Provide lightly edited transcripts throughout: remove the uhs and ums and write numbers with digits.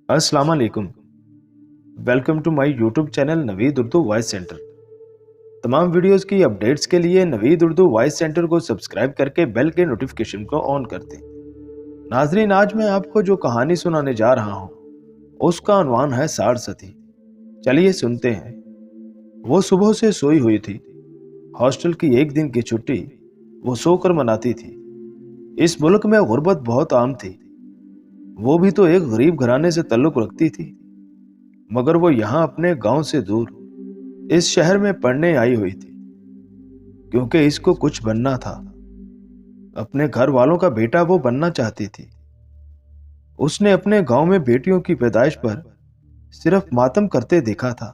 अस्सलाम वालेकुम। Welcome to my YouTube channel Naveed Urdu voice centre. तमाम वीडियोस की अपडेट्स के लिए नवीद उर्दू वॉइस सेंटर को सब्सक्राइब करके बेल के नोटिफिकेशन को ऑन कर दें। नाजरीन, आज मैं आपको जो कहानी सुनाने जा रहा हूँ उसका अनवान है साड़ सती। चलिए सुनते हैं। वो सुबह से सोई हुई थी। हॉस्टल की एक दिन की छुट्टी वो सोकर मनाती थी। इस मुल्क में गुर्बत बहुत आम थी। वो भी तो एक गरीब घराने से ताल्लुक रखती थी, मगर वो यहाँ अपने गांव से दूर इस शहर में पढ़ने आई हुई थी, क्योंकि इसको कुछ बनना था। अपने घर वालों का बेटा वो बनना चाहती थी। उसने अपने गांव में बेटियों की पैदाइश पर सिर्फ मातम करते देखा था,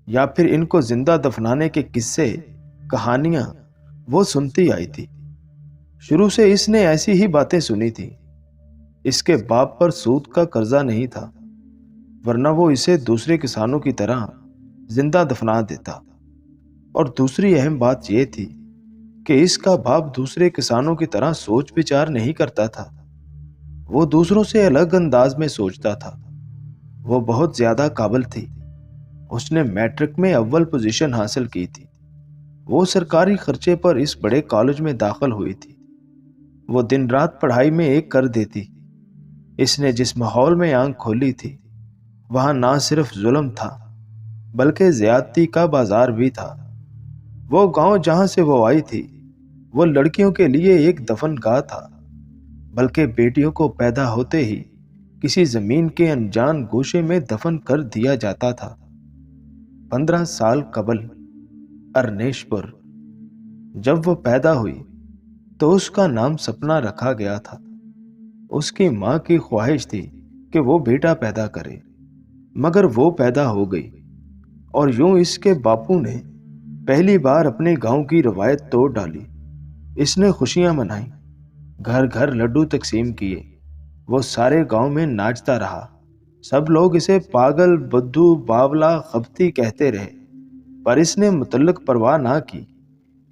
या फिर इनको जिंदा दफनाने के किस्से कहानियां वो सुनती आई थी। शुरू से इसने ऐसी ही बातें सुनी थी। इसके बाप पर सूद का कर्जा नहीं था, वरना वो इसे दूसरे किसानों की तरह जिंदा दफना देता। और दूसरी अहम बात यह थी कि इसका बाप दूसरे किसानों की तरह सोच विचार नहीं करता था। वो दूसरों से अलग अंदाज में सोचता था। वो बहुत ज्यादा काबिल थी। उसने मैट्रिक में अव्वल पोजीशन हासिल की थी। वो सरकारी खर्चे पर इस बड़े कॉलेज में दाखिल हुई थी। वो दिन रात पढ़ाई में एक कर देती। इसने जिस माहौल में आंख खोली थी, वहां ना सिर्फ जुल्म था, बल्कि ज्यादती का बाजार भी था। वो गांव जहां से वो आई थी, वो लड़कियों के लिए एक दफनगाह था, बल्कि बेटियों को पैदा होते ही किसी जमीन के अनजान गोशे में दफन कर दिया जाता था। 15 साल कबल अरनेशपुर। जब वो पैदा हुई तो उसका नाम सपना रखा गया था। उसकी माँ की ख्वाहिश थी कि वो बेटा पैदा करे, मगर वो पैदा हो गई। और यूं इसके बापू ने पहली बार अपने गांव की रवायत तोड़ डाली। इसने खुशियां मनाई, घर घर लड्डू तकसीम किए। वो सारे गांव में नाचता रहा। सब लोग इसे पागल, बुद्धू, बावला, खबती कहते रहे, पर इसने मुतल्लक परवाह ना की।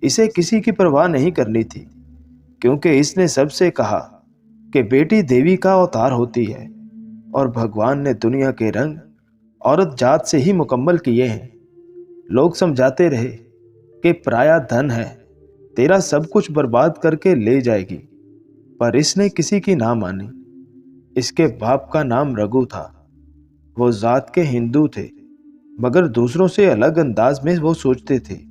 इसे किसी की परवाह नहीं करनी थी, क्योंकि इसने सबसे कहा कि बेटी देवी का अवतार होती है और भगवान ने दुनिया के रंग औरत जात से ही मुकम्मल किए हैं। लोग समझाते रहे कि पराया धन है, तेरा सब कुछ बर्बाद करके ले जाएगी, पर इसने किसी की ना मानी। इसके बाप का नाम रघु था। वो जात के हिंदू थे, मगर दूसरों से अलग अंदाज में वो सोचते थे।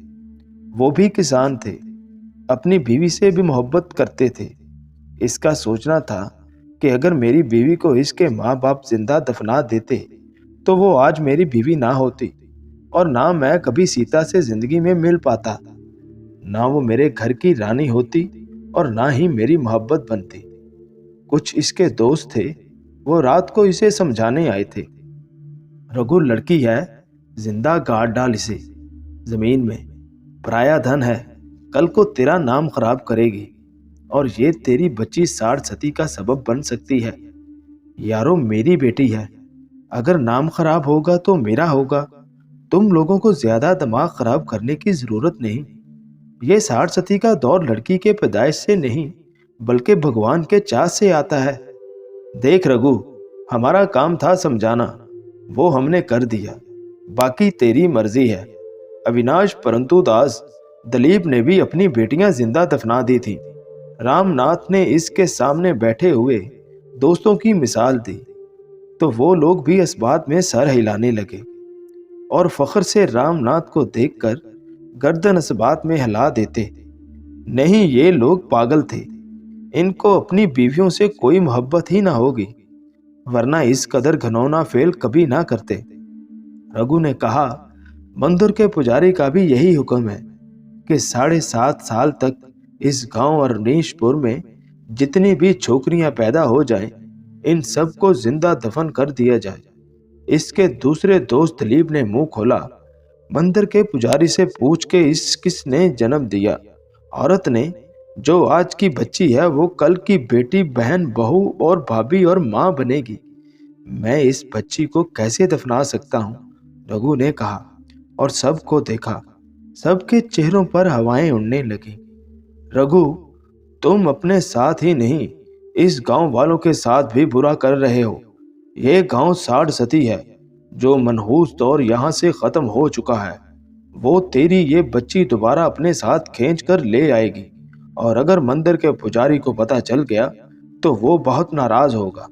वो भी किसान थे, अपनी बीवी से भी मोहब्बत करते थे। इसका सोचना था कि अगर मेरी बीवी को इसके माँ बाप जिंदा दफना देते तो वो आज मेरी बीवी ना होती, और ना मैं कभी सीता से जिंदगी में मिल पाता, ना वो मेरे घर की रानी होती, और ना ही मेरी मोहब्बत बनती। कुछ इसके दोस्त थे, वो रात को इसे समझाने आए थे। रघु लड़की है, जिंदा गाड़ डाल इसे जमीन में, पराया धन है, कल को तेरा नाम खराब करेगी, और ये तेरी बच्ची साड़ सती का सबब बन सकती है। यारो, मेरी बेटी है, अगर नाम खराब होगा तो मेरा होगा। तुम लोगों को ज्यादा दिमाग खराब करने की जरूरत नहीं। ये साड़ सती का दौर लड़की के पैदाइश से नहीं, बल्कि भगवान के चाह से आता है। देख रघु, हमारा काम था समझाना, वो हमने कर दिया, बाकी तेरी मर्जी है। अविनाश, परंतु दास, दलीप ने भी अपनी बेटियां जिंदा दफना दी थी। रामनाथ ने इसके सामने बैठे हुए दोस्तों की मिसाल दी, तो वो लोग भी इस बात में सर हिलाने लगे और फख्र से रामनाथ को देखकर गर्दन इस बात में हिला देते। नहीं, ये लोग पागल थे, इनको अपनी बीवियों से कोई मोहब्बत ही ना होगी, वरना इस कदर घनौना फेल कभी ना करते। रघु ने कहा, मंदिर के पुजारी का भी यही हुक्म है कि 7.5 साल तक इस गांव और नीशपुर में जितनी भी छोकरियां पैदा हो जाएं, इन सब को जिंदा दफन कर दिया जाए। इसके दूसरे दोस्त दिलीप ने मुंह खोला, मंदिर के पुजारी से पूछ के इस किसने जन्म दिया? औरत ने। जो आज की बच्ची है वो कल की बेटी, बहन, बहू और भाभी और माँ बनेगी। मैं इस बच्ची को कैसे दफना सकता हूँ? रघु ने कहा, और सबको देखा। सबके चेहरों पर हवाएं उड़ने लगी। रघु, तुम अपने साथ ही नहीं, इस गांव वालों के साथ भी बुरा कर रहे हो। ये गांव साढ़ सती है, जो मनहूस दौर यहाँ से खत्म हो चुका है। वो तेरी ये बच्ची दोबारा अपने साथ खींच कर ले आएगी, और अगर मंदिर के पुजारी को पता चल गया तो वो बहुत नाराज होगा।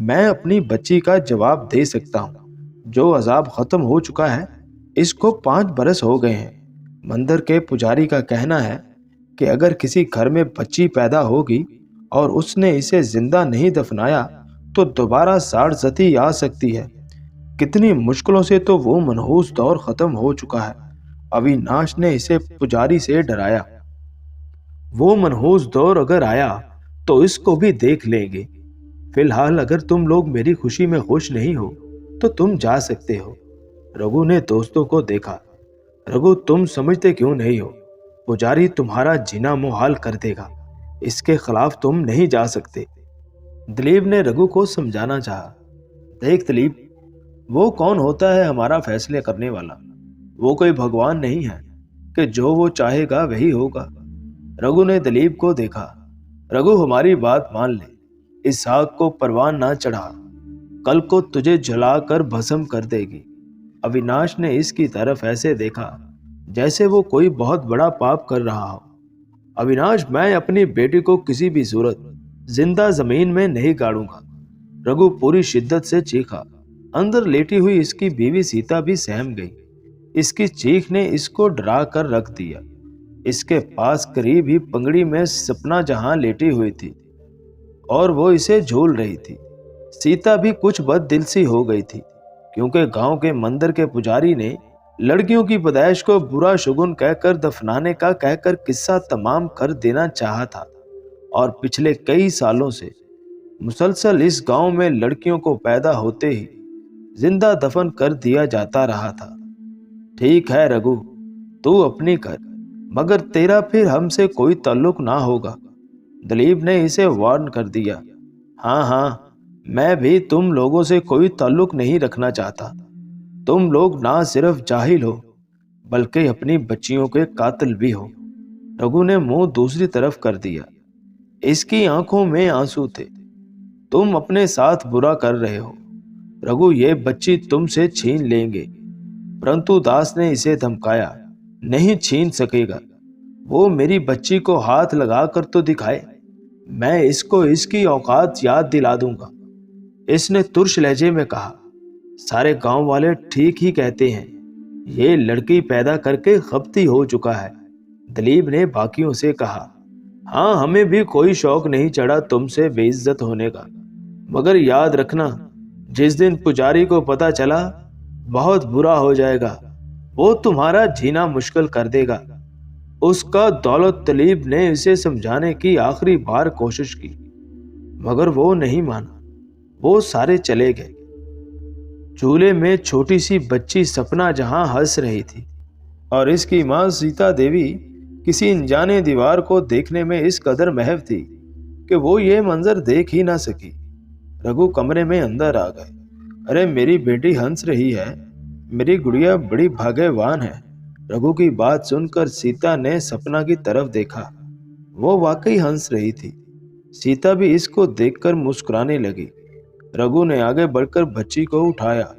मैं अपनी बच्ची का जवाब दे सकता हूँ। जो अजाब खत्म हो चुका है, इसको 5 बरस हो गए हैं। मंदिर के पुजारी का कहना है कि अगर किसी घर में बच्ची पैदा होगी और उसने इसे जिंदा नहीं दफनाया तो दोबारा साढ़ सती आ सकती है। कितनी मुश्किलों से तो वो मनहूस दौर खत्म हो चुका है। अविनाश ने इसे पुजारी से डराया। वो मनहूस दौर अगर आया तो इसको भी देख लेंगे। फिलहाल अगर तुम लोग मेरी खुशी में खुश नहीं हो तो तुम जा सकते हो। रघु ने दोस्तों को देखा। रघु, तुम समझते क्यों नहीं हो? पुजारी तुम्हारा जीना मुहाल कर देगा। इसके खिलाफ तुम नहीं जा सकते। दिलीप ने रघु को समझाना चाहा। देख दिलीप, वो कौन होता है हमारा फैसले करने वाला? वो कोई भगवान नहीं है कि जो वो चाहेगा वही होगा। रघु ने दिलीप को देखा। रघु, हमारी बात मान ले। इस आग को परवान ना चढ़ा, कल को तुझे जलाकर भस्म कर देगी। अविनाश ने इसकी तरफ ऐसे देखा जैसे वो कोई बहुत बड़ा पाप कर रहा हो। अविनाश, मैं अपनी बेटी को किसी भी सूरत जिंदा जमीन में नहीं गाड़ूंगा। रघु पूरी शिद्दत से चीखा। अंदर लेटी हुई इसकी बीवी सीता भी सहम गई। इसकी चीख ने इसको डरा कर रख दिया। इसके पास करीब ही पंगड़ी में सपना जहां लेटी हुई थी और वो इसे झूल रही थी। सीता भी कुछ बददिल सी हो गई थी, क्योंकि गांव के मंदिर के पुजारी ने लड़कियों की पैदाइश को बुरा शुगुन कहकर दफनाने का कहकर किस्सा तमाम कर देना चाहा था। और पिछले कई सालों से मुसलसल इस गांव में लड़कियों को पैदा होते ही जिंदा दफन कर दिया जाता रहा था। ठीक है रघु, तू अपनी कर, मगर तेरा फिर हमसे कोई ताल्लुक ना होगा। दिलीप ने इसे वार्न कर दिया। हाँ हाँ, मैं भी तुम लोगों से कोई ताल्लुक नहीं रखना चाहता। तुम लोग ना सिर्फ जाहिल हो बल्कि अपनी बच्चियों के कातिल भी हो। रघु ने मुंह दूसरी तरफ कर दिया। इसकी आंखों में आंसू थे। तुम अपने साथ बुरा कर रहे हो। रघु, ये बच्ची तुमसे छीन लेंगे। परंतु दास ने इसे धमकाया। नहीं छीन सकेगा। वो मेरी बच्ची को हाथ लगाकर तो दिखाए, मैं इसको इसकी औकात याद दिला दूंगा। इसने तुर्श लहजे में कहा। सारे गांव वाले ठीक ही कहते हैं, ये लड़की पैदा करके खपती हो चुका है। दिलीप ने बाकियों से कहा। हाँ, हमें भी कोई शौक नहीं चढ़ा तुमसे बेइज्जत होने का, मगर याद रखना, जिस दिन पुजारी को पता चला बहुत बुरा हो जाएगा। वो तुम्हारा जीना मुश्किल कर देगा। उसका दौलत तलीब ने इसे समझाने की आखिरी बार कोशिश की, मगर वो नहीं माना। वो सारे चले गए। चूल्हे में छोटी सी बच्ची सपना जहां हंस रही थी और इसकी मां सीता देवी किसी अनजाने दीवार को देखने में इस कदर महव थी कि वो ये मंजर देख ही ना सकी। रघु कमरे में अंदर आ गए। अरे, मेरी बेटी हंस रही है। मेरी गुड़िया बड़ी भाग्यवान है। रघु की बात सुनकर सीता ने सपना की तरफ देखा। वो वाकई हंस रही थी। सीता भी इसको देखकर मुस्कुराने लगी। रघु ने आगे बढ़कर बच्ची को उठाया।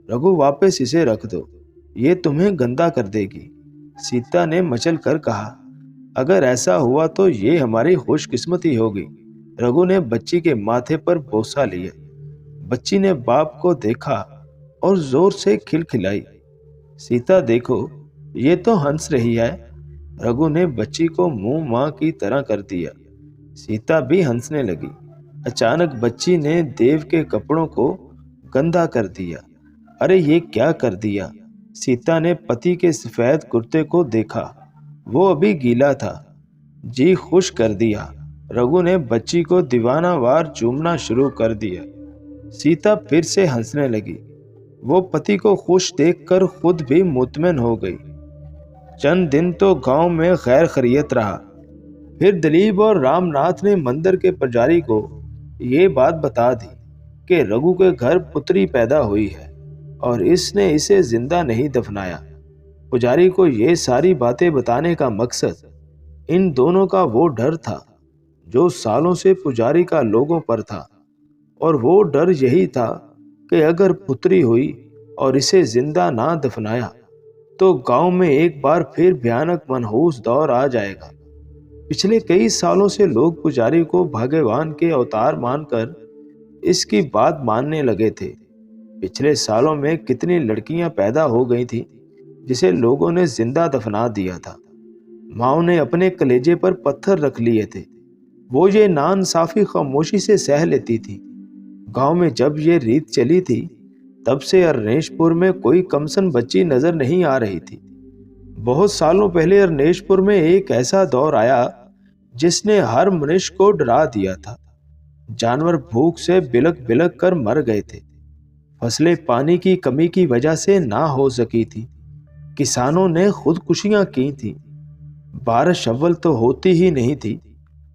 रघु, वापस इसे रख दो, ये तुम्हें गंदा कर देगी। सीता ने मचल कर कहा। अगर ऐसा हुआ तो ये हमारी खुशकिस्मती होगी। रघु ने बच्ची के माथे पर बोसा लिया। बच्ची ने बाप को देखा और जोर से खिलखिलाई। सीता, देखो, ये तो हंस रही है। रघु ने बच्ची को मुंह मां की तरह कर दिया। सीता भी हंसने लगी। अचानक बच्ची ने देव के कपड़ों को गंदा कर दिया। अरे, ये क्या कर दिया? सीता ने पति के सफेद कुर्ते को देखा। वो अभी गीला था। जी खुश कर दिया। रघु ने बच्ची को दीवानावार चूमना शुरू कर दिया। सीता फिर से हंसने लगी। वो पति को खुश देखकर खुद भी मुतमिन हो गई। चंद दिन तो गांव में खैर खैरियत रहा। फिर दिलीप और रामनाथ ने मंदिर के पुजारी को ये बात बता दी कि रघु के घर पुत्री पैदा हुई है और इसने इसे जिंदा नहीं दफनाया। पुजारी को ये सारी बातें बताने का मकसद इन दोनों का वो डर था जो सालों से पुजारी का लोगों पर था। और वो डर यही था कि अगर पुत्री हुई और इसे जिंदा ना दफनाया तो गांव में एक बार फिर भयानक मनहूस दौर आ जाएगा। पिछले कई सालों से लोग पुजारी को भगवान के अवतार मानकर इसकी बात मानने लगे थे। पिछले सालों में कितनी लड़कियां पैदा हो गई थी जिसे लोगों ने जिंदा दफना दिया था। माओ ने अपने कलेजे पर पत्थर रख लिए थे। वो ये नाइंसाफी खामोशी से सह लेती थी। गांव में जब ये रीत चली थी तब से अरनेशपुर में कोई कमसन बच्ची नजर नहीं आ रही थी। बहुत सालों पहले अरनेशपुर में एक ऐसा दौर आया जिसने हर मनुष्य को डरा दिया था। जानवर भूख से बिलक बिलक कर मर गए थे। फसलें पानी की कमी की वजह से ना हो सकी थी। किसानों ने खुदकुशियां की थी। बारिश अव्वल तो होती ही नहीं थी।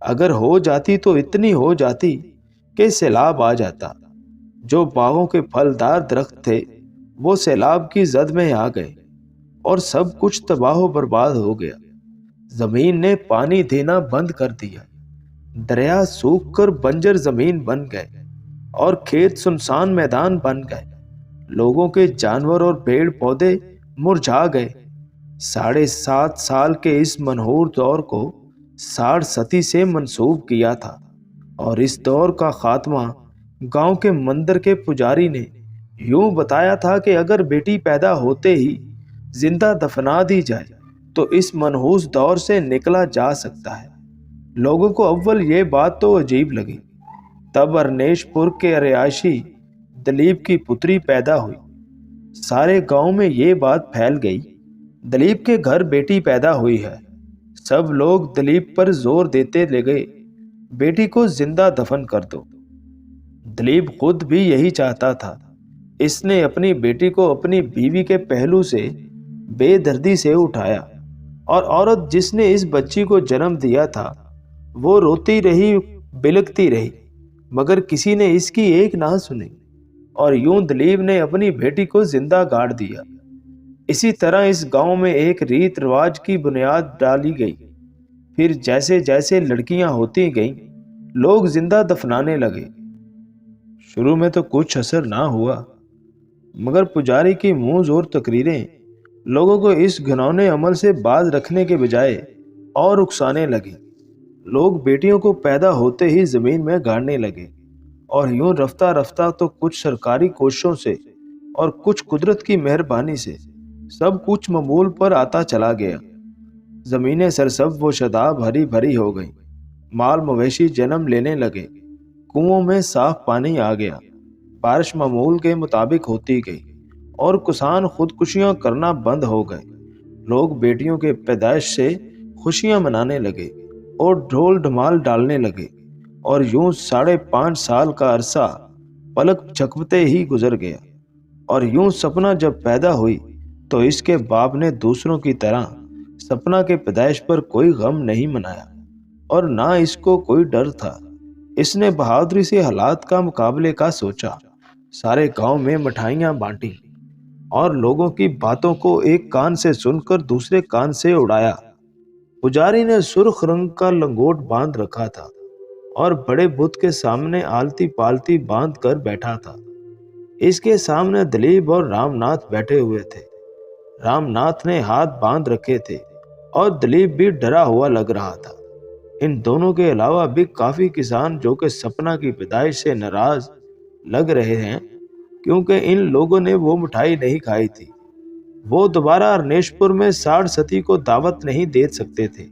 अगर हो जाती तो इतनी हो जाती कि सैलाब आ जाता। जो बागों के फलदार दरख्त थे वो सैलाब की जद में आ गए और सब कुछ तबाह बर्बाद हो गया। जमीन ने पानी देना बंद कर दिया। दरिया सूख कर बंजर जमीन बन गए और खेत सुनसान मैदान बन गए। लोगों के जानवर और पेड़ पौधे मुरझा गए। 7.5 साल के इस मनहूर दौर को साड़ सती से मंसूब किया था और इस दौर का खात्मा गांव के मंदिर के पुजारी ने यूं बताया था कि अगर बेटी पैदा होते ही जिंदा दफना दी जाए तो इस मनहूस दौर से निकला जा सकता है। लोगों को अव्वल ये बात तो अजीब लगी। तब अरनेशपुर के रिहायशी दलीप की पुत्री पैदा हुई। सारे गांव में ये बात फैल गई, दलीप के घर बेटी पैदा हुई है। सब लोग दलीप पर जोर देते लगे, बेटी को जिंदा दफन कर दो। दलीप खुद भी यही चाहता था। इसने अपनी बेटी को अपनी बीवी के पहलू से बेदर्दी से उठाया और औरत जिसने इस बच्ची को जन्म दिया था वो रोती रही, बिलखती रही, मगर किसी ने इसकी एक ना सुनी और यूं दलीप ने अपनी बेटी को जिंदा गाड़ दिया। इसी तरह इस गांव में एक रीत रिवाज की बुनियाद डाली गई। फिर जैसे जैसे लड़कियां होती गईं, लोग जिंदा दफनाने लगे। शुरू में तो कुछ असर ना हुआ, मगर पुजारी की मुंह जोर तकरीरें लोगों को इस घिनौने अमल से बाज रखने के बजाय और उकसाने लगी। लोग बेटियों को पैदा होते ही जमीन में गाड़ने लगे और यूं रफ्ता रफ्ता तो कुछ सरकारी कोशिशों से और कुछ कुदरत की मेहरबानी से सब कुछ मामूल पर आता चला गया। जमीनें सरसब्ज व शदाब हरी भरी हो गईं। माल मवेशी जन्म लेने लगे। कुओं में साफ पानी आ गया। बारिश मामूल के मुताबिक होती गई और किसान खुदकुशियां करना बंद हो गए। लोग बेटियों के पैदाइश से खुशियां मनाने लगे और ढोल ढमाल डालने लगे और यूं 5.5 साल का अरसा पलक झपकते ही गुजर गया। और यूं सपना जब पैदा हुई तो इसके बाप ने दूसरों की तरह सपना के पैदाइश पर कोई गम नहीं मनाया और ना इसको कोई डर था। इसने बहादुरी से हालात का मुकाबले का सोचा। सारे गांव में मिठाइयां बांटी और लोगों की बातों को एक कान से सुनकर दूसरे कान से उड़ाया। पुजारी ने सुर्ख रंग का लंगोट बांध रखा था और बड़े बुत के सामने आलती पालती बांध कर बैठा था। इसके सामने दलीप और रामनाथ बैठे हुए थे। रामनाथ ने हाथ बांध रखे थे और दलीप भी डरा हुआ लग रहा था। इन दोनों के अलावा भी काफी किसान जो कि सपना की पैदाइश से नाराज लग रहे हैं क्योंकि इन लोगों ने वो मिठाई नहीं खाई थी। वो दोबारा अरनेशपुर में साड़ सती को दावत नहीं दे सकते थे।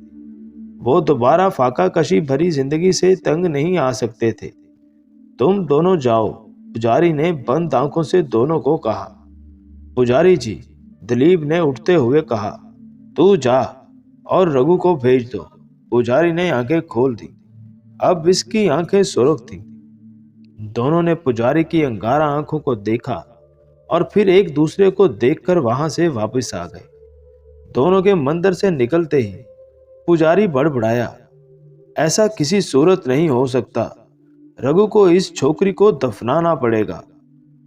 वो दोबारा फाका कशी भरी जिंदगी से तंग नहीं आ सकते थे। तुम दोनों जाओ, पुजारी ने बंद आंखों से दोनों को कहा। पुजारी जी, दलीप ने उठते हुए कहा, तू जा और रघु को भेज दो। पुजारी ने आंखें खोल दी। अब इसकी आंखें सुर्ख थीं। दोनों ने पुजारी की अंगारा आंखों को देखा और फिर एक दूसरे को देखकर वहां से वापस आ गए। दोनों के मंदिर से निकलते ही पुजारी बड़बड़ाया, ऐसा किसी सूरत नहीं हो सकता। रघु को इस छोकरी को दफनाना पड़ेगा।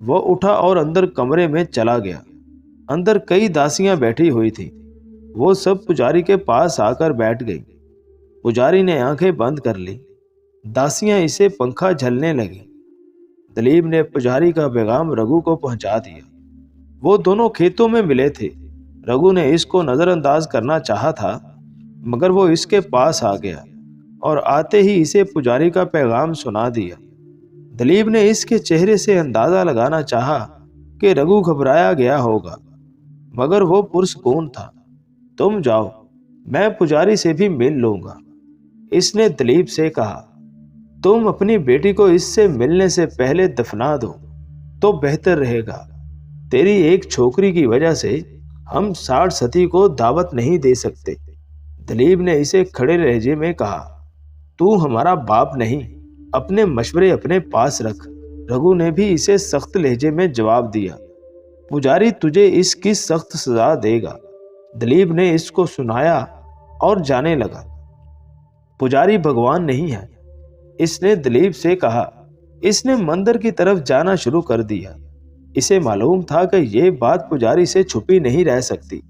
वो उठा और अंदर कमरे में चला गया। अंदर कई दासियां बैठी हुई थी। वो सब पुजारी के पास आकर बैठ गई। पुजारी ने आंखें बंद कर ली। दासियां इसे पंखा झलने लगी। दिलीप ने पुजारी का पैगाम रघु को पहुंचा दिया। वो दोनों खेतों में मिले थे। रघु ने इसको नजरअंदाज करना चाहा था, मगर वो इसके पास आ गया और आते ही इसे पुजारी का पैगाम सुना दिया। दिलीप ने इसके चेहरे से अंदाजा लगाना चाहा कि रघु घबराया गया होगा, मगर वो पुरसकून था। तुम जाओ, मैं पुजारी से भी मिल लूंगा, इसने दिलीप से कहा। तुम अपनी बेटी को इससे मिलने से पहले दफना दो तो बेहतर रहेगा। तेरी एक छोकरी की वजह से हम 60 सती को दावत नहीं दे सकते। दिलीप ने इसे खड़े लहजे में कहा। तू हमारा बाप नहीं, अपने मशवरे अपने पास रख। रघु ने भी इसे सख्त लहजे में जवाब दिया। पुजारी तुझे इसकी सख्त सजा देगा। दिलीप ने इसको सुनाया और जाने लगा। पुजारी भगवान नहीं है, इसने दिलीप से कहा। इसने मंदिर की तरफ जाना शुरू कर दिया। इसे मालूम था कि यह बात पुजारी से छुपी नहीं रह सकती।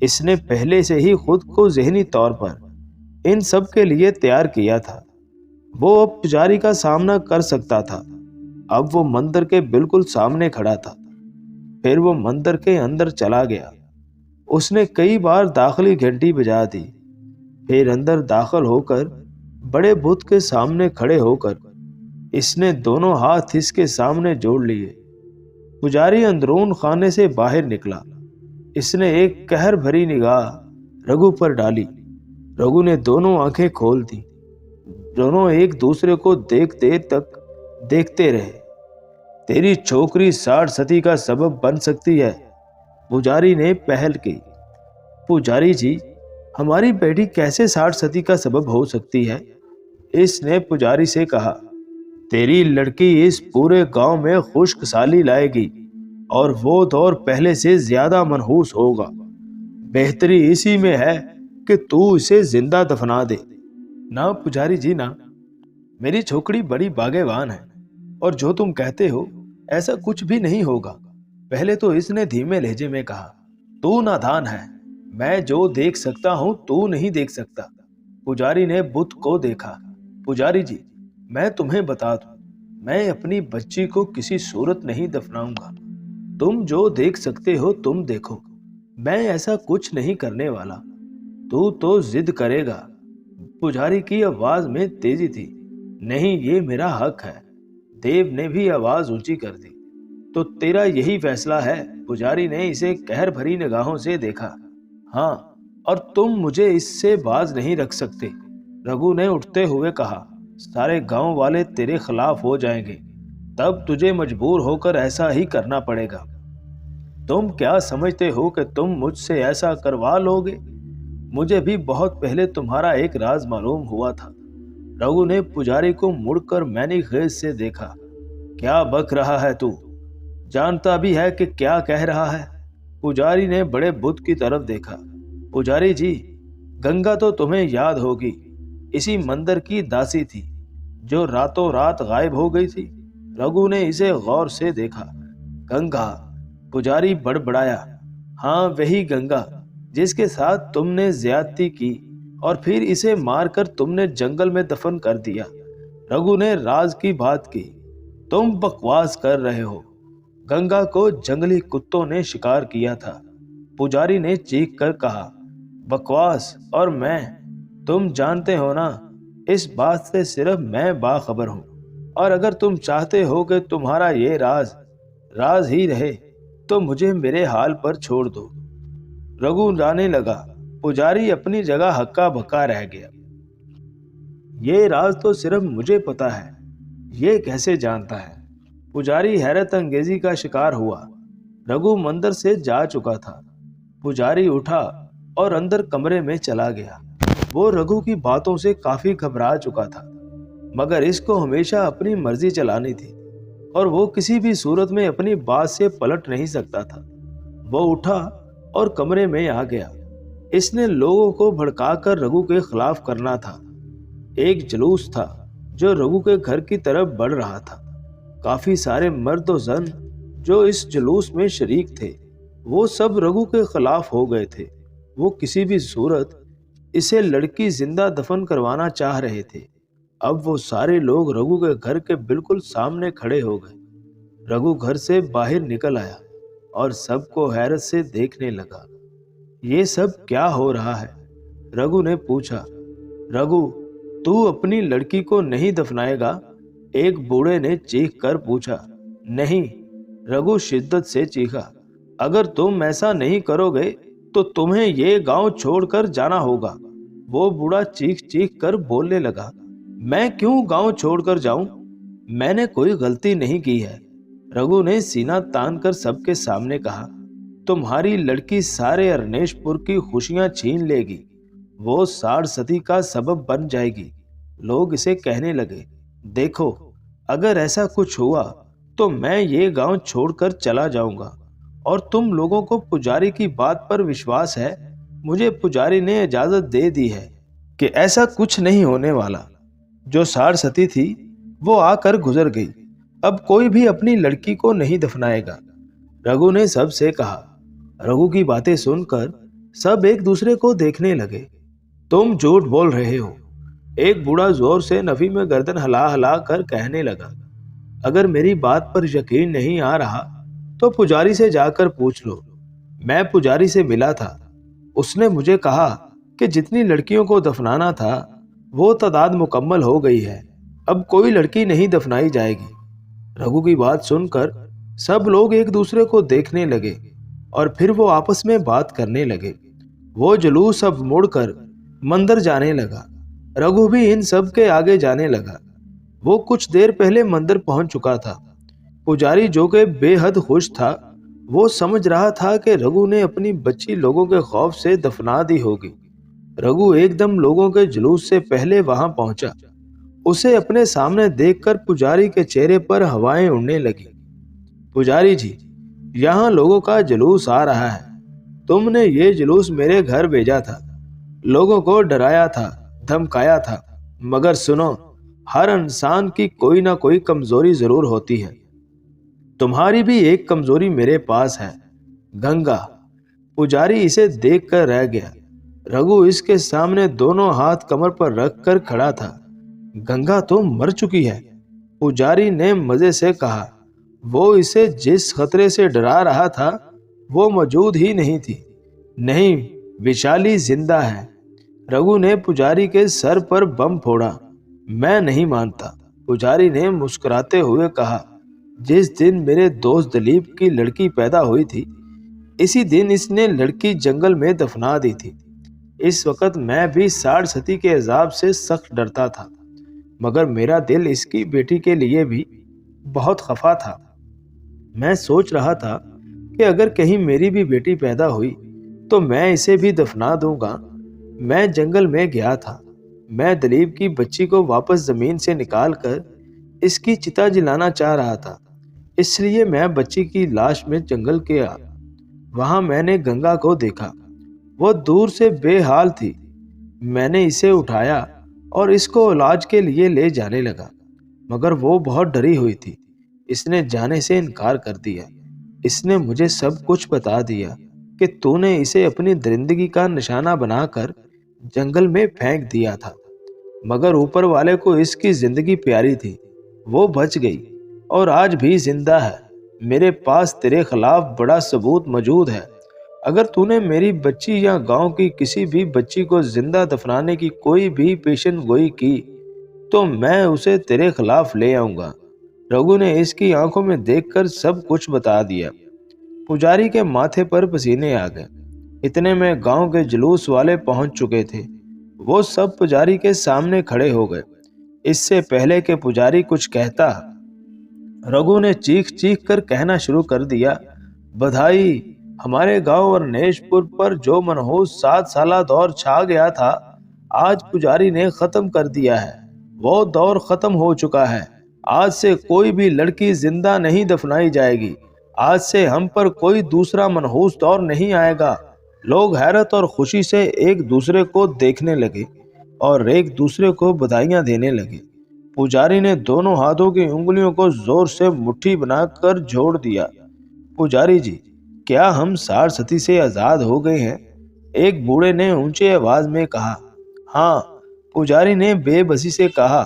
इसने पहले से ही खुद को ज़हनी तौर पर इन सब के लिए तैयार किया था। वो अब पुजारी का सामना कर सकता था। अब वो मंदिर के बिल्कुल सामने खड़ा था। फिर वो मंदिर के अंदर चला गया। उसने कई बार दाखिली घंटी बजा दी। फिर अंदर दाखिल होकर बड़े बुत के सामने खड़े होकर इसने दोनों हाथ इसके सामने जोड़ लिए। पुजारी अंदरून खाने से बाहर निकला। इसने एक कहर भरी निगाह रघु पर डाली। रघु ने दोनों आंखें खोल दी। दोनों एक दूसरे को देखते तक देखते रहे। तेरी छोकरी 60 सती का सबब बन सकती है, पुजारी ने पहल की। पुजारी जी, हमारी बेटी कैसे 60 सती का सबब हो सकती है? इसने पुजारी से कहा। तेरी लड़की इस पूरे गांव में खुशखसाली लाएगी और वो दौर पहले से ज्यादा मनहूस होगा। बेहतरी इसी में है कि तू इसे जिंदा दफना दे। ना पुजारी जी ना, मेरी छोकरी बड़ी बागेवान है और जो तुम कहते हो ऐसा कुछ भी नहीं होगा। पहले तो इसने धीमे लहजे में कहा। तू नादान है, मैं जो देख सकता हूं तू नहीं देख सकता। पुजारी ने बुत को देखा। पुजारी जी, मैं तुम्हें बता दूं, मैं अपनी बच्ची को किसी सूरत नहीं दफनाऊंगा। तुम जो देख सकते हो तुम देखो, मैं ऐसा कुछ नहीं करने वाला। तू तो जिद करेगा। पुजारी की आवाज में तेजी थी। नहीं, ये मेरा हक है। देव ने भी आवाज ऊंची कर दी। तो तेरा यही फैसला है? पुजारी ने इसे कहर भरी निगाहों से देखा। हाँ, और तुम मुझे इससे बाज नहीं रख सकते, रघु ने उठते हुए कहा। सारे गांव वाले तेरे खिलाफ हो जाएंगे, तब तुझे मजबूर होकर ऐसा ही करना पड़ेगा। तुम क्या समझते हो कि तुम मुझसे ऐसा करवा लोगे? मुझे भी बहुत पहले तुम्हारा एक राज मालूम हुआ था। रघु ने पुजारी को मुड़कर मैनी खेज से देखा। क्या बक रहा है तू? जानता भी है कि क्या कह रहा है? पुजारी ने बड़े बुत की तरफ देखा। पुजारी जी, गंगा तो तुम्हें याद होगी, इसी मंदिर की दासी थी जो रातों रात गायब हो गई थी। रघु ने इसे गौर से देखा। गंगा? पुजारी बड़बड़ाया। हाँ, वही गंगा जिसके साथ तुमने ज्यादती की और फिर इसे मारकर तुमने जंगल में दफन कर दिया। रघु ने राज की बात की। तुम बकवास कर रहे हो। गंगा को जंगली कुत्तों ने शिकार किया था, पुजारी ने चीख कर कहा। बकवास और मैं? तुम जानते हो ना, इस बात से सिर्फ मैं बाखबर हूं। और अगर तुम चाहते हो कि तुम्हारा ये राज ही रहे तो मुझे मेरे हाल पर छोड़ दो। रघु जाने लगा। पुजारी अपनी जगह हक्का बक्का रह गया। ये राज तो सिर्फ मुझे पता है, ये कैसे जानता है? पुजारी हैरत अंगेजी का शिकार हुआ। रघु मंदिर से जा चुका था। पुजारी उठा और अंदर कमरे में चला गया। वो रघु की बातों से काफी घबरा चुका था, मगर इसको हमेशा अपनी मर्जी चलानी थी और वो किसी भी सूरत में अपनी बात से पलट नहीं सकता था। वो उठा और कमरे में आ गया। इसने लोगों को भड़काकर रघु के खिलाफ करना था। एक जुलूस था जो रघु के घर की तरफ बढ़ रहा था। काफी सारे मर्द और जन जो इस जुलूस में शरीक थे, वो सब रघु के खिलाफ हो गए थे। वो किसी भी सूरत इसे लड़की जिंदा दफन करवाना चाह रहे थे। अब वो सारे लोग रघु के घर के बिल्कुल सामने खड़े हो गए। रघु घर से बाहर निकल आया और सबको हैरत से देखने लगा। ये सब क्या हो रहा है? रघु ने पूछा। रघु, तू अपनी लड़की को नहीं दफनाएगा? एक बूढ़े ने चीख कर पूछा। नहीं, रघु शिद्दत से चीखा। अगर तुम ऐसा नहीं करोगे तो तुम्हें ये गांव छोड़कर जाना होगा। वो बूढ़ा चीख चीख कर बोलने लगा। मैं क्यों गांव छोड़कर जाऊं? मैंने कोई गलती नहीं की है। रघु ने सीना तान कर सबके सामने कहा। तुम्हारी लड़की सारे अरनेशपुर की खुशियां छीन लेगी। वो साड़ सती का सबब बन जाएगी। लोग इसे कहने लगे। देखो, अगर ऐसा कुछ हुआ तो मैं ये गांव छोड़कर चला जाऊंगा। और तुम लोगों को पुजारी की बात पर विश्वास है। मुझे पुजारी ने इजाजत दे दी है कि ऐसा कुछ नहीं होने वाला। जो साड़ सती थी वो आकर गुजर गई। अब कोई भी अपनी लड़की को नहीं दफनाएगा। रघु ने सबसे कहा। रघु की बातें सुनकर सब एक दूसरे को देखने लगे। तुम झूठ बोल रहे हो, एक बूढ़ा जोर से नफी में गर्दन हिला हिला कर कहने लगा। अगर मेरी बात पर यकीन नहीं आ रहा तो पुजारी से जाकर पूछ लो। मैं पुजारी से मिला था। उसने मुझे कहा कि जितनी लड़कियों को दफनाना था वो तादाद मुकम्मल हो गई है। अब कोई लड़की नहीं दफनाई जाएगी। रघु की बात सुनकर सब लोग एक दूसरे को देखने लगे और फिर वो आपस में बात करने लगे। वो जुलूस अब मुड़कर मंदिर जाने लगा। रघु भी इन सब के आगे जाने लगा। वो कुछ देर पहले मंदिर पहुंच चुका था। पुजारी जो कि बेहद खुश था, वो समझ रहा था कि रघु ने अपनी बच्ची लोगों के खौफ से दफना दी होगी। रघु एकदम लोगों के जुलूस से पहले वहां पहुंचा। उसे अपने सामने देखकर पुजारी के चेहरे पर हवाएं उड़ने लगी। पुजारी जी, यहाँ लोगों का जुलूस आ रहा है। तुमने ये जुलूस मेरे घर भेजा था, लोगों को डराया था, धमकाया था। मगर सुनो, हर इंसान की कोई ना कोई कमजोरी जरूर होती है। तुम्हारी भी एक कमजोरी मेरे पास है, गंगा। पुजारी इसे देखकर रह गया। रघु इसके सामने दोनों हाथ कमर पर रखकर खड़ा था। गंगा तो मर चुकी है, पुजारी ने मजे से कहा। वो इसे जिस खतरे से डरा रहा था वो मौजूद ही नहीं थी। नहीं, विशाली जिंदा है। रघु ने पुजारी के सर पर बम फोड़ा। मैं नहीं मानता, पुजारी ने मुस्कुराते हुए कहा। जिस दिन मेरे दोस्त दिलीप की लड़की पैदा हुई थी, इसी दिन इसने लड़की जंगल में दफना दी थी। इस वक्त मैं भी साड़ सती के अजाब से सख्त डरता था, मगर मेरा दिल इसकी बेटी के लिए भी बहुत खफा था। मैं सोच रहा था कि अगर कहीं मेरी भी बेटी पैदा हुई तो मैं इसे भी दफना दूंगा। मैं जंगल में गया था। मैं दिलीप की बच्ची को वापस जमीन से निकालकर इसकी चिता जलाना चाह रहा था। इसलिए मैं बच्ची की लाश में जंगल गया। वहां मैंने गंगा को देखा। वो दूर से बेहाल थी। मैंने इसे उठाया और इसको इलाज के लिए ले जाने लगा, मगर वो बहुत डरी हुई थी। इसने जाने से इनकार कर दिया। इसने मुझे सब कुछ बता दिया कि तूने इसे अपनी दरिंदगी का निशाना बनाकर जंगल में फेंक दिया था, मगर ऊपर वाले को इसकी जिंदगी प्यारी थी। वो बच गई और आज भी जिंदा है। मेरे पास तेरे खिलाफ बड़ा सबूत मौजूद है। अगर तूने मेरी बच्ची या गांव की किसी भी बच्ची को जिंदा दफनाने की कोई भी पेशन गोई की तो मैं उसे तेरे खिलाफ ले आऊंगा। रघु ने इसकी आंखों में देखकर सब कुछ बता दिया। पुजारी के माथे पर पसीने आ गए। इतने में गांव के जुलूस वाले पहुंच चुके थे। वो सब पुजारी के सामने खड़े हो गए। इससे पहले कि पुजारी कुछ कहता, रघु ने चीख चीख कर कहना शुरू कर दिया। बधाई, हमारे गांव और नेशपुर पर जो मनहूस 7 साला दौर छा गया था, आज पुजारी ने खत्म कर दिया है। वो दौर खत्म हो चुका है। आज से कोई भी लड़की जिंदा नहीं दफनाई जाएगी। आज से हम पर कोई दूसरा मनहूस दौर नहीं आएगा। लोग हैरत और खुशी से एक दूसरे को देखने लगे और एक दूसरे को बधाइयां देने लगे। पुजारी ने दोनों हाथों की उंगलियों को जोर से मुट्ठी बनाकर जोड़ दिया। पुजारी जी, क्या हम साड़ सती से आजाद हो गए हैं? एक बूढ़े ने ऊंचे आवाज में कहा। हाँ, पुजारी ने बेबसी से कहा।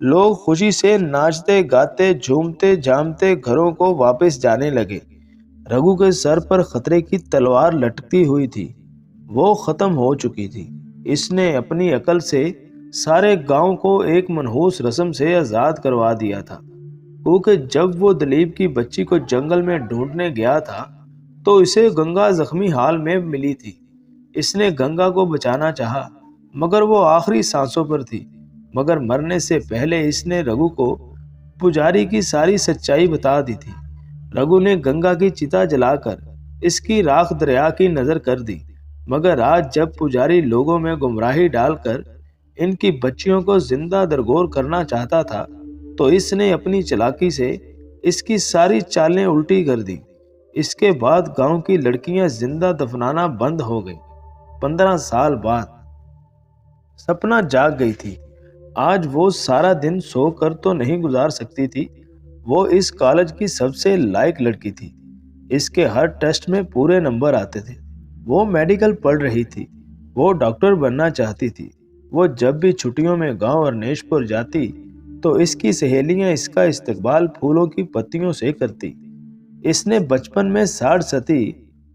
लोग खुशी से नाचते गाते झूमते झामते घरों को वापस जाने लगे। रघु के सर पर खतरे की तलवार लटकती हुई थी। वो खत्म हो चुकी थी। इसने अपनी अकल से सारे गांव को एक मनहूस रस्म से आजाद करवा दिया था, क्योंकि जब वो दिलीप की बच्ची को जंगल में ढूंढने गया था तो इसे गंगा जख्मी हाल में मिली थी। इसने गंगा को बचाना चाहा, मगर वो आखिरी सांसों पर थी। मगर मरने से पहले इसने रघु को पुजारी की सारी सच्चाई बता दी थी। रघु ने गंगा की चिता जलाकर इसकी राख दरिया की नजर कर दी। मगर आज जब पुजारी लोगों में गुमराही डालकर इनकी बच्चियों को जिंदा दरगोर करना चाहता था, तो इसने अपनी चालाकी से इसकी सारी चालें उल्टी कर दी। इसके बाद गांव की लड़कियां जिंदा दफनाना बंद हो गई। 15 साल बाद सपना जाग गई थी। आज वो सारा दिन सोकर तो नहीं गुजार सकती थी। वो इस कॉलेज की सबसे लायक लड़की थी। इसके हर टेस्ट में पूरे नंबर आते थे। वो मेडिकल पढ़ रही थी। वो डॉक्टर बनना चाहती थी। वो जब भी छुट्टियों में गांव अरनेशपुर जाती तो इसकी सहेलियां इसका इस्तकबाल फूलों की पत्तियों से करती। इसने बचपन में साठ सती,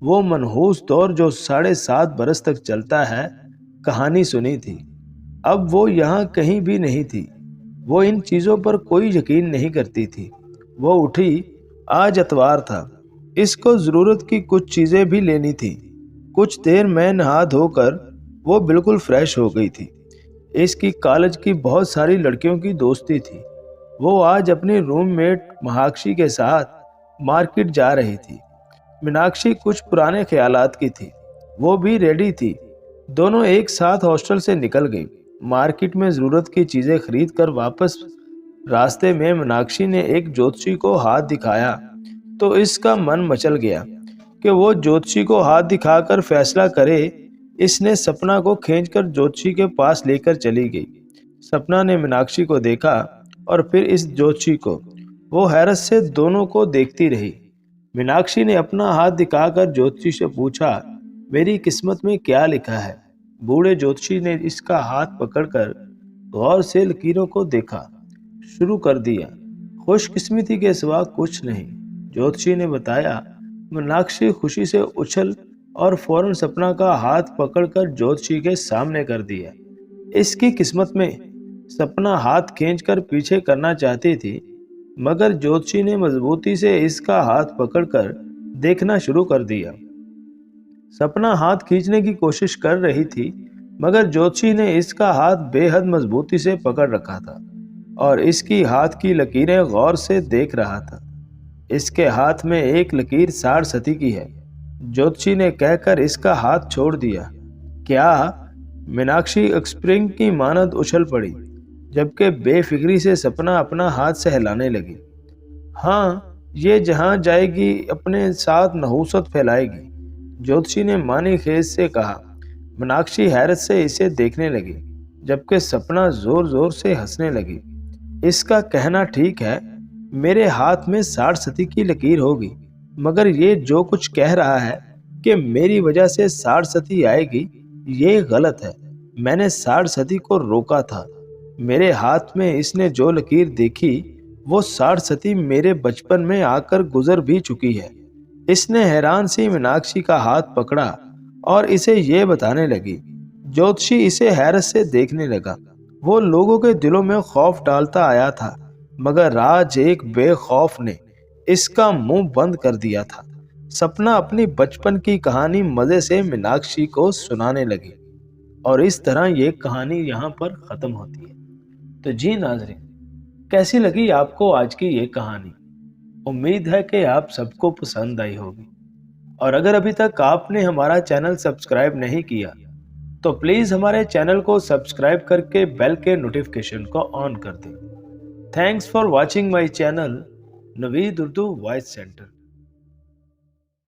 वो मनहूस दौर जो 7.5 बरस तक चलता है, कहानी सुनी थी। अब वो यहाँ कहीं भी नहीं थी। वो इन चीज़ों पर कोई यकीन नहीं करती थी। वो उठी, आज इतवार था। इसको ज़रूरत की कुछ चीज़ें भी लेनी थी। कुछ देर में नहा धोकर वो बिल्कुल फ्रेश हो गई थी। इसकी कॉलेज की बहुत सारी लड़कियों की दोस्ती थी। वो आज अपनी रूममेट मीनाक्षी के साथ मार्केट जा रही थी। मीनाक्षी कुछ पुराने ख्यालात की थी। वो भी रेडी थी। दोनों एक साथ हॉस्टल से निकल गई। मार्केट में ज़रूरत की चीज़ें खरीद कर वापस रास्ते में मीनाक्षी ने एक ज्योतिषी को हाथ दिखाया तो इसका मन मचल गया कि वो ज्योतिषी को हाथ दिखाकर फैसला करे। इसने सपना को खींचकर ज्योतिषी के पास लेकर चली गई। सपना ने मीनाक्षी को देखा और फिर इस ज्योतिषी को। वो हैरत से दोनों को देखती रही। मीनाक्षी ने अपना हाथ दिखाकर ज्योतिषी से पूछा, मेरी किस्मत में क्या लिखा है? बूढ़े ज्योतिषी ने इसका हाथ पकड़कर गौर से लकीरों को देखा शुरू कर दिया। खुशकिस्मती के सिवा कुछ नहीं, ज्योतिषी ने बताया। मीनाक्षी खुशी से उछल और फौरन सपना का हाथ पकड़कर ज्योतिषी के सामने कर दिया। इसकी किस्मत में सपना हाथ खींचकर पीछे करना चाहती थी, मगर ज्योतिषी ने मजबूती से इसका हाथ पकड़कर देखना शुरू कर दिया। सपना हाथ खींचने की कोशिश कर रही थी, मगर ज्योतिषी ने इसका हाथ बेहद मजबूती से पकड़ रखा था और इसकी हाथ की लकीरें गौर से देख रहा था। इसके हाथ में एक लकीर 60 सती की है। ज्योतिषी ने कहकर इसका हाथ छोड़ दिया। क्या? मीनाक्षी स्प्रिंग की मानद उछल पड़ी, जबकि बेफिक्री से सपना अपना हाथ सहलाने लगी। हाँ, ये जहां जाएगी अपने साथ नहूसत फैलाएगी, ज्योतिषी ने मानी खेज से कहा। मीनाक्षी हैरत से इसे देखने लगी, जबकि सपना जोर जोर से हंसने लगी। इसका कहना ठीक है, मेरे हाथ में 60 सती की लकीर होगी, मगर ये जो कुछ कह रहा है कि मेरी वजह से 60 सती आएगी, ये गलत है। मैंने 60 सती को रोका था। मेरे हाथ में इसने जो लकीर देखी वो 60 सती मेरे बचपन में आकर गुजर भी चुकी है। इसने हैरान सी मीनाक्षी का हाथ पकड़ा और इसे ये बताने लगी। ज्योतिषी इसे हैरत से देखने लगा। वो लोगों के दिलों में खौफ डालता आया था, मगर आज एक बेखौफ ने इसका मुंह बंद कर दिया था। सपना अपनी बचपन की कहानी मजे से मीनाक्षी को सुनाने लगी और इस तरह ये कहानी यहाँ पर ख़त्म होती है। तो जी नाज़रीन, कैसी लगी आपको आज की ये कहानी? उम्मीद है कि आप सबको पसंद आई होगी। और अगर अभी तक आपने हमारा चैनल सब्सक्राइब नहीं किया तो प्लीज़ हमारे चैनल को सब्सक्राइब करके बेल के नोटिफिकेशन को ऑन कर दें। Thanks for watching my channel Naveed Urdu voice centre.